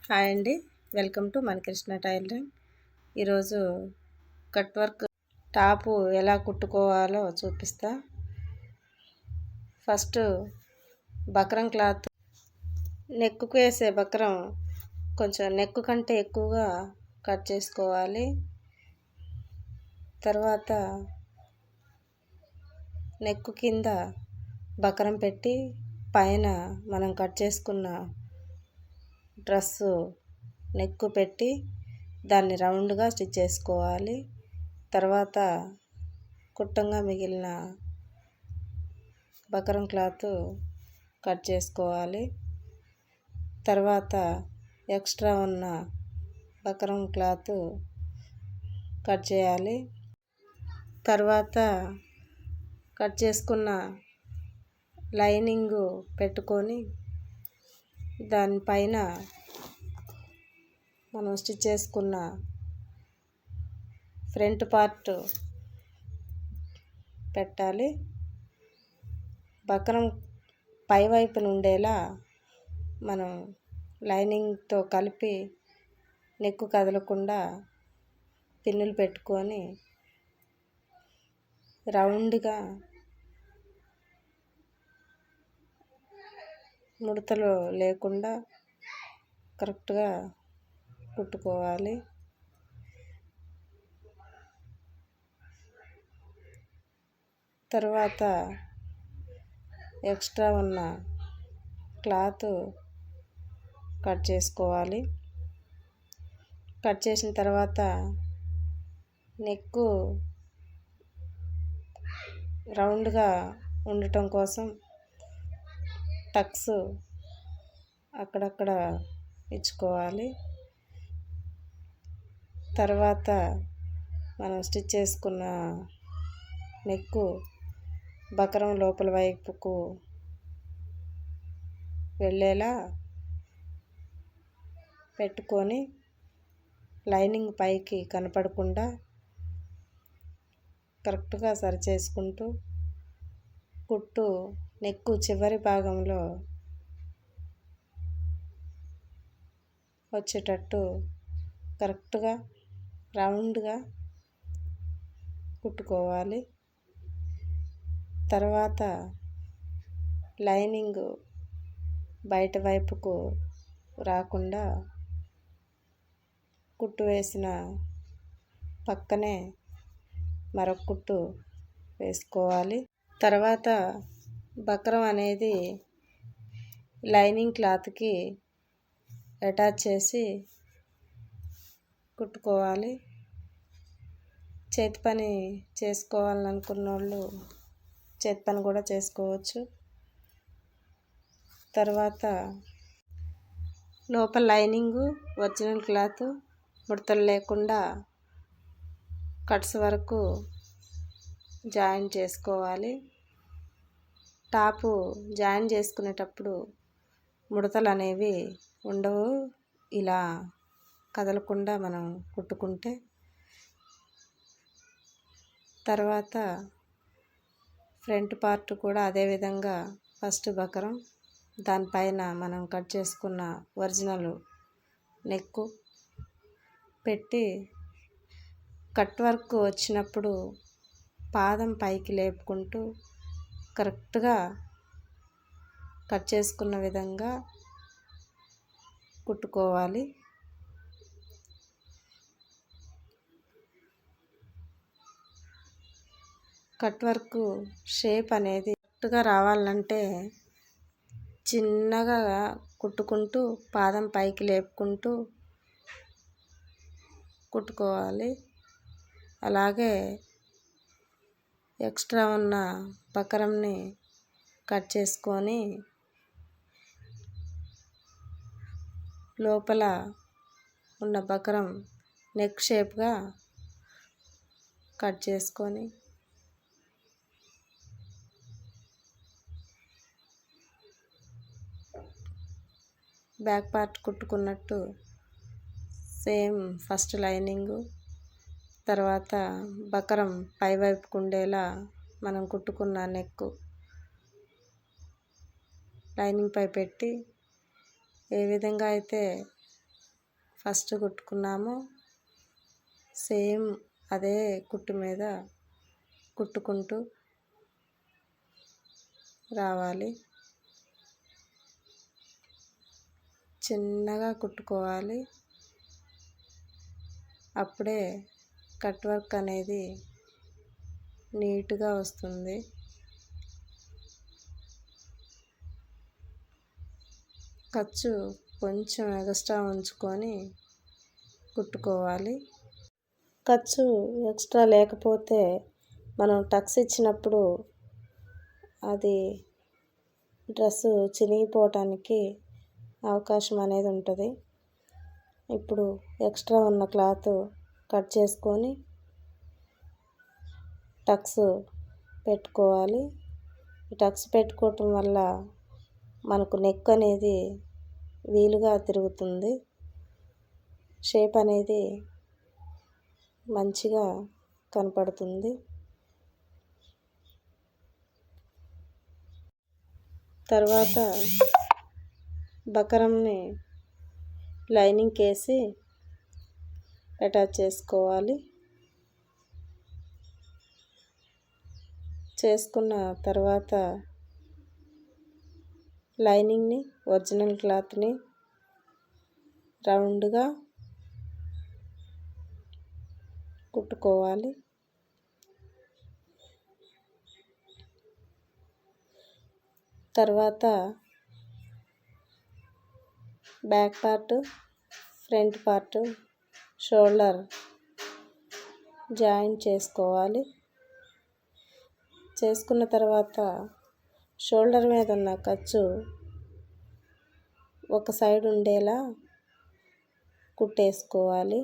Hi అండి, welcome to మనకృష్ణ tailoring. ఈరోజు cut work top ఎలా కుట్టుకోవాలో చూపిస్తా. ఫస్ట్ బక్రం క్లాత్, నెక్కు వేసే బక్రం కొంచెం నెక్కు కంటే ఎక్కువగా కట్ చేసుకోవాలి. తర్వాత నెక్కు కింద బక్రం పెట్టి పైన మనం కట్ చేసుకున్న డ్రెస్సు నెక్కు పెట్టి దాన్ని రౌండ్గా స్టిచ్ చేసుకోవాలి. తర్వాత కుట్టంగా మిగిలిన బక్రం క్లాత్ కట్ చేసుకోవాలి. తర్వాత ఎక్స్ట్రా ఉన్న బక్రం క్లాత్ కట్ చేయాలి. తర్వాత కట్ చేసుకున్న లైనింగ్ పెట్టుకొని దానిపైన మనం స్టిచ్ చేసుకున్న ఫ్రంట్ పార్ట్ పెట్టాలి. బక్రం పై వైపున ఉండేలా మనం లైనింగ్తో కలిపి నెక్కు కదలకుండా పిన్నులు పెట్టుకొని రౌండ్గా ముడతలు లేకుండా కరెక్ట్గా కుట్టుకోవాలి. తర్వాత ఎక్స్ట్రా ఉన్న క్లాత్ కట్ చేసుకోవాలి. కట్ చేసిన తర్వాత నెక్కు రౌండ్గా ఉండటం కోసం టక్స్ అక్కడక్కడ ఇచ్చుకోవాలి. తర్వాత మనం స్టిచ్ చేసుకున్న నెక్కు బక్రం లోపల వైపుకు వెళ్ళేలా పెట్టుకొని లైనింగ్ పైకి కనపడకుండా కరెక్ట్గా సరి చేసుకుంటూ కుట్టు నెక్కు చివరి భాగంలో వచ్చేటట్టు కరెక్ట్గా రౌండ్గా కుట్టుకోవాలి. తర్వాత లైనింగ్ బయట వైపుకు రాకుండా కుట్టు వేసిన పక్కనే మరొక కుట్టు వేసుకోవాలి. తర్వాత బక్రం అనేది లైనింగ్ క్లాత్కి అటాచ్ చేసి కుట్టుకోవాలి. చేతి పని చేసుకోవాలనుకున్న వాళ్ళు చేతి పని కూడా చేసుకోవచ్చు. తర్వాత లోపల లైనింగు ఒరిజినల్ క్లాత్ ముడతలు లేకుండా కట్స్ వరకు జాయిన్ చేసుకోవాలి. టాపు జాయిన్ చేసుకునేటప్పుడు ముడతలు అనేవి ఉండవు. ఇలా కదలకుండా మనం కుట్టుకుంటే. తర్వాత ఫ్రంట్ పార్ట్ కూడా అదేవిధంగా ఫస్ట్ బక్రం, దానిపైన మనం కట్ చేసుకున్న ఒరిజినల్ నెక్కు పెట్టి కట్ వర్క్ వచ్చినప్పుడు పాదం పైకి లేపుకుంటూ కరెక్ట్గా కట్ చేసుకున్న విధంగా కుట్టుకోవాలి. కట్ వర్క్ షేప్ అనేది కరెక్ట్గా రావాలంటే చిన్నగా కుట్టుకుంటూ పాదం పైకి లేపుకుంటూ కుట్టుకోవాలి. అలాగే ఎక్స్ట్రా ఉన్న బక్రంని కట్ చేసుకొని లోపల ఉన్న బక్రం నెక్ షేప్గా కట్ చేసుకొని బ్యాక్ పార్ట్ కుట్టుకున్నట్టు సేమ్ ఫస్ట్ లైనింగు, తర్వాత బక్రం పై వైపుకు ఉండేలా మనం కుట్టుకున్న నెక్కు లైనింగ్ పై పెట్టి ఏ విధంగా అయితే ఫస్ట్ కుట్టుకున్నామో సేమ్ అదే కుట్టు మీద కుట్టుకుంటూ రావాలి. చిన్నగా కుట్టుకోవాలి. అప్పుడే కట్ వర్క్ అనేది నీట్గా వస్తుంది. ఖర్చు కొంచెం ఎక్స్ట్రా ఉంచుకొని కుట్టుకోవాలి. ఖర్చు ఎక్స్ట్రా లేకపోతే మనం టక్స్ ఇచ్చినప్పుడు అది డ్రెస్సు చినిగిపోవటానికి అవకాశం అనేది ఉంటుంది. ఇప్పుడు ఎక్స్ట్రా ఉన్న క్లాత్ కట్ చేసుకొని టక్స్ పెట్టుకోవాలి. ఈ టక్స్ పెట్టుకోవటం వల్ల మనకు నెక్ అనేది వీలుగా తిరుగుతుంది. షేప్ అనేది మంచిగా కనపడుతుంది. తర్వాత బకరంని లైనింగ్ వేసి అటాచ్ చేసుకోవాలి. చేసుకున్న తర్వాత లైనింగ్ని ఒరిజినల్ క్లాత్ని రౌండ్గా కుట్టుకోవాలి. తర్వాత back part, front part, shoulder join చేసుకోవాలి. చేసుకున్న తర్వాత షోల్డర్ మీద ఉన్న ఖర్చు ఒక సైడ్ ఉండేలా కుట్టేసుకోవాలి.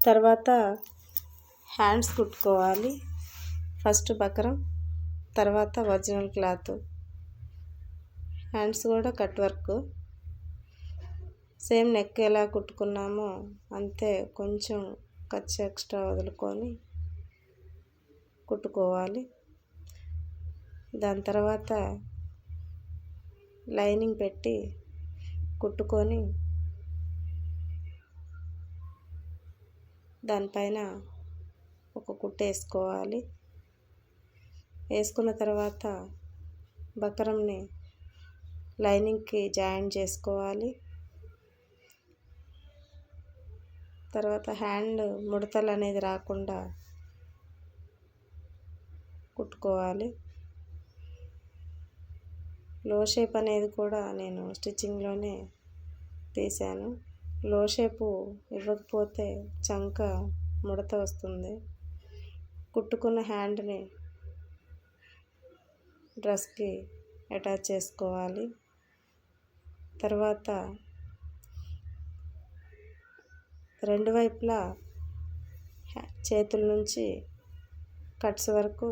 తర్వాత హ్యాండ్స్ కుట్టుకోవాలి. ఫస్ట్ బకరం, తర్వాత ఒరిజినల్ క్లాత్. హ్యాండ్స్ కూడా కట్ వర్క్ సేమ్ నెక్ ఎలా కుట్టుకున్నామో అంతే, కొంచెం ఖర్చు ఎక్స్ట్రా వదులుకొని కుట్టుకోవాలి. దాని తర్వాత లైనింగ్ పెట్టి కుట్టుకొని దానిపైన ఒక కుట్టు వేసుకోవాలి. వేసుకున్న తర్వాత బకరంని లైనింగ్కి జాయిన్ చేసుకోవాలి. తర్వాత హ్యాండ్ ముడతలు అనేది రాకుండా కుట్టుకోవాలి. లో షేప్ అనేది కూడా నేను స్టిచ్చింగ్లోనే తీసాను. లో షేపు ఇవ్వకపోతే చంక ముడత వస్తుంది. కుట్టుకున్న హ్యాండ్ని డ్రెస్కి అటాచ్ చేసుకోవాలి. తర్వాత రెండు వైపులా చేతుల నుంచి కట్స్ వరకు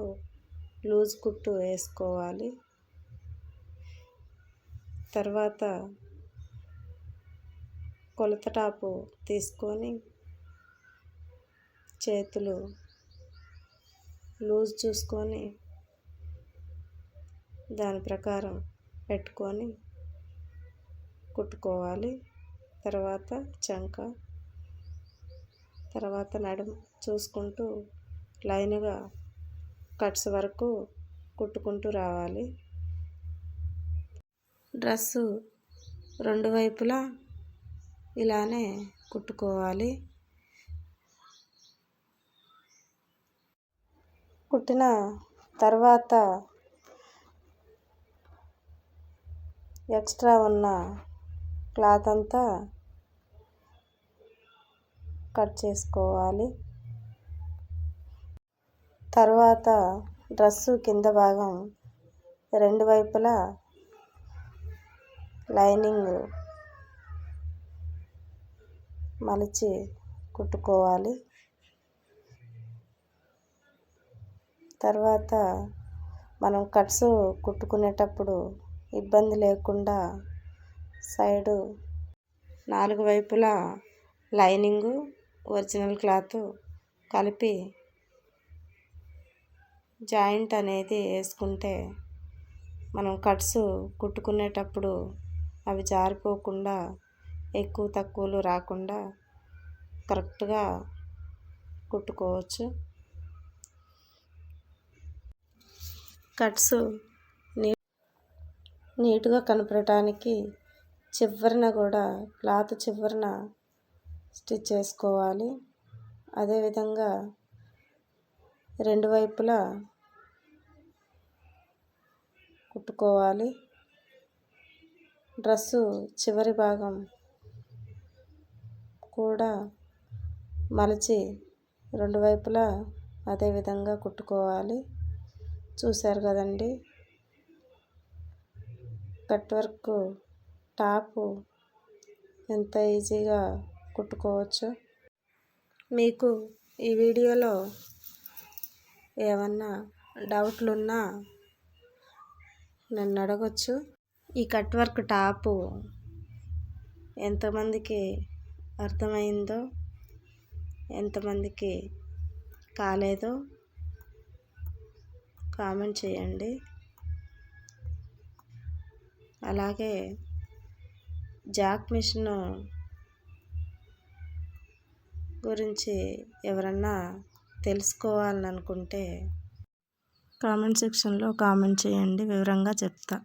లూజ్ కుట్టు వేసుకోవాలి. తర్వాత కొలత టాపు తీసుకొని చేతులు లూజ్ చూసుకొని దాని ప్రకారం పెట్టుకొని కుట్టుకోవాలి. తర్వాత చంక, తర్వాత నడుము చూసుకుంటూ లైన్గా కట్స్ వరకు కుట్టుకుంటూ రావాలి. డ్రెస్సు రెండు వైపులా ఇలానే కుట్టుకోవాలి. కుట్టిన తర్వాత ఎక్స్ట్రా ఉన్న క్లాత్ అంతా కట్ చేసుకోవాలి. తర్వాత డ్రెస్సు కింద భాగం రెండు వైపులా లైనింగ్ మలిచి కుట్టుకోవాలి. తర్వాత మనం కట్స్ కుట్టుకునేటప్పుడు ఇబ్బంది లేకుండా సైడు నాలుగు వైపులా లైనింగు ఒరిజినల్ క్లాత్ కలిపి జాయింట్ అనేది వేసుకుంటే మనం కట్స్ కుట్టుకునేటప్పుడు అవి జారిపోకుండా ఎక్కువ తక్కువలు రాకుండా కరెక్ట్గా కుట్టుకోవచ్చు. కట్స్ నీట్గా కనపడటానికి చివరన కూడా క్లాత్ చివరన స్టిచ్ చేసుకోవాలి. అదేవిధంగా రెండు వైపులా కుట్టుకోవాలి. డ్రెస్సు చివరి భాగం కూడా మలిచి రెండు వైపులా అదే విధంగా కుట్టుకోవాలి. చూశారు కదండి, కట్ వర్క్ టాపు ఎంత ఈజీగా కుట్టుకోవచ్చు. మీకు ఈ వీడియోలో ఏమన్నా డౌట్లు ఉన్నా నన్ను అడగచ్చు. ఈ కట్ వర్క్ టాపు ఎంతమందికి అర్థమైందో, ఎంతమందికి కాలేదో కామెంట్ చేయండి. అలాగే జాక్ మిషన్ గురించి ఎవరన్నా తెలుసుకోవాలని అనుకుంటే కామెంట్ సెక్షన్లో కామెంట్ చేయండి, వివరంగా చెప్తా.